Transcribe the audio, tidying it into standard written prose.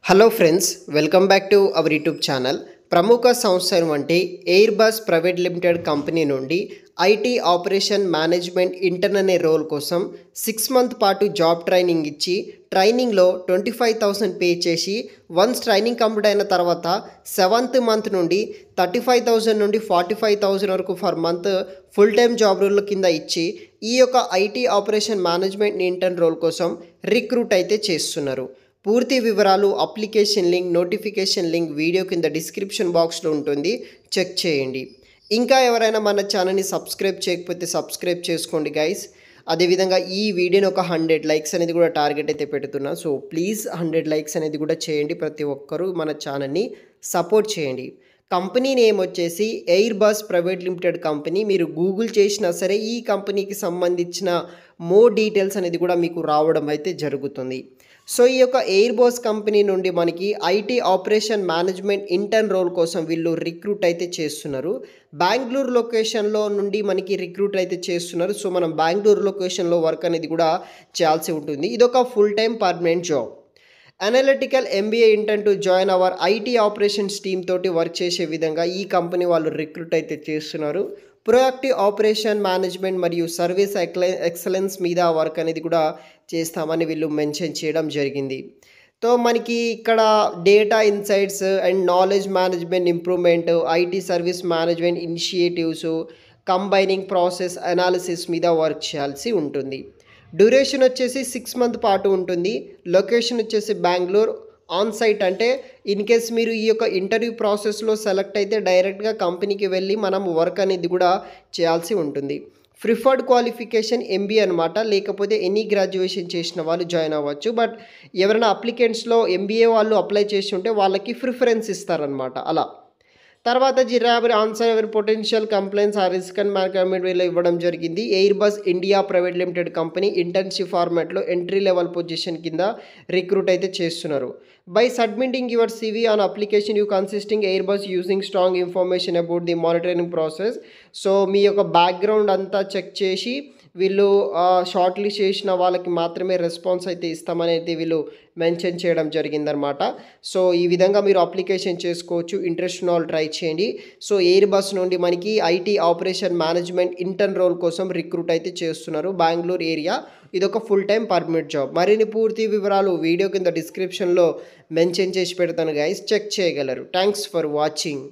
Hello friends, welcome back to our YouTube channel. ప్రముఖ సంస్థ వంటి air bus private limited company నుండి IT operation management intern అనే role కోసం 6 మంత్ పాటు జాబ్ ట్రైనింగ్ ఇచ్చి ట్రైనింగ్లో 25,000 పే చేసి వన్స్ ట్రైనింగ్ కంప్లీట్ అయిన తర్వాత 7th మంత్ నుండి 35,000 నుండి 45,000 వరకు for month full time job role కింద ఇచ్చి ఈ యొక్క IT operation management intern role కోసం రిక్రూట్ అయితే చేస్తున్నారు. పూర్తి వివరాలు, application link, notification link video కింద డిస్క్రిప్షన్ బాక్స్లో ఉంటుంది, చెక్ చేయండి. ఇంకా ఎవరైనా మన ఛానల్ని సబ్స్క్రైబ్ చేయకపోతే సబ్స్క్రైబ్ చేసుకోండి గైస్. అదేవిధంగా ఈ వీడియోని ఒక 100 లైక్స్ అనేది కూడా టార్గెట్ అయితే పెడుతున్నా. సో ప్లీజ్ 100 లైక్స్ అనేది కూడా చేయండి. ప్రతి ఒక్కరూ మన ఛానల్ని సపోర్ట్ చేయండి. కంపెనీ నేమ్ వచ్చేసి air bus private limited company. మీరు గూగుల్ చేసినా సరే ఈ కంపెనీకి సంబంధించిన మోర్ డీటెయిల్స్ అనేది కూడా మీకు రావడం అయితే జరుగుతుంది. సో ఈ యొక్క ఎయిర్ బస్ కంపెనీ నుండి మనకి IT operation management intern role కోసం వీళ్ళు రిక్రూట్ అయితే చేస్తున్నారు. బెంగళూరు లొకేషన్లో నుండి మనకి రిక్రూట్ అయితే చేస్తున్నారు. సో మనం బెంగళూరు లొకేషన్లో వర్క్ అనేది కూడా చేయాల్సి ఉంటుంది. ఇదొక full time permanent job. Analytical MBA intern to join hour IT operations team తోటి వర్క్ చేసే విధంగా ఈ కంపెనీ వాళ్ళు రిక్రూట్ అయితే చేస్తున్నారు. ప్రొయాక్టివ్ ఆపరేషన్ మేనేజ్మెంట్ మరియు సర్వీస్ ఎక్సలెన్స్ మీద వర్క్ అనేది కూడా చేస్తామని వీళ్ళు మెన్షన్ చేయడం జరిగింది. సో మనకి ఇక్కడ data insights and knowledge management improvement, IT service management initiatives, combining process analysis మీద వర్క్ చేయాల్సి ఉంటుంది. డ్యూరేషన్ వచ్చేసి 6 మంత్ పాటు ఉంటుంది. లొకేషన్ వచ్చేసి బెంగళూరు. ఆన్ సైట్ అంటే ఇన్ కేస్ మీరు ఈ యొక్క ఇంటర్వ్యూ ప్రాసెస్లో సెలెక్ట్ అయితే డైరెక్ట్గా కంపెనీకి వెళ్ళి మనం వర్క్ అనేది కూడా చేయాల్సి ఉంటుంది. ప్రిఫర్డ్ క్వాలిఫికేషన్ ఎంబీఏ అనమాట, లేకపోతే ఎనీ గ్రాడ్యుయేషన్ చేసిన వాళ్ళు జాయిన్ అవ్వచ్చు. బట్ ఎవరైనా అప్లికెంట్స్లో ఎంబీఏ వాళ్ళు అప్లై చేసి ఉంటే వాళ్ళకి ప్రిఫరెన్స్ ఇస్తారనమాట. అలా తర్వాత జిరాబర్ ఆన్సర్ ఎవరి పొటెన్షియల్ కంప్లైంట్స్ ఆ రిస్క్ అండ్ మేనేజ్మెంట్ వీళ్ళు ఇవ్వడం జరిగింది. Airbus India private limited company internship ఫార్మాట్లో ఎంట్రీ లెవెల్ పొజిషన్ కింద రిక్రూట్ అయితే చేస్తున్నారు. By submitting your CV on application you consisting Airbus using strong information about the monitoring process. So మీ యొక్క background అంతా చెక్ చేసి వీళ్ళు short list చేసిన వాళ్ళకి మాత్రమే రెస్పాన్స్ అయితే ఇస్తామని అయితే వీళ్ళు మెన్షన్ చేయడం జరిగిందనమాట. సో ఈ విధంగా మీరు అప్లికేషన్ చేసుకోవచ్చు. ఇంట్రెస్ట్ ఉన్న వాళ్ళు ట్రై చేయండి. సో ఎయిర్ బస్ నుండి మనకి IT operation management intern role కోసం రిక్రూట్ అయితే చేస్తున్నారు బెంగళూరు ఏరియా. ఇదొక ఫుల్ టైం పర్మనెంట్ జాబ్. మరిన్ని పూర్తి వివరాలు వీడియో కింద డిస్క్రిప్షన్లో మెన్షన్ చేసి పెడతాను గైస్, చెక్ చేయగలరు. Thanks for watching.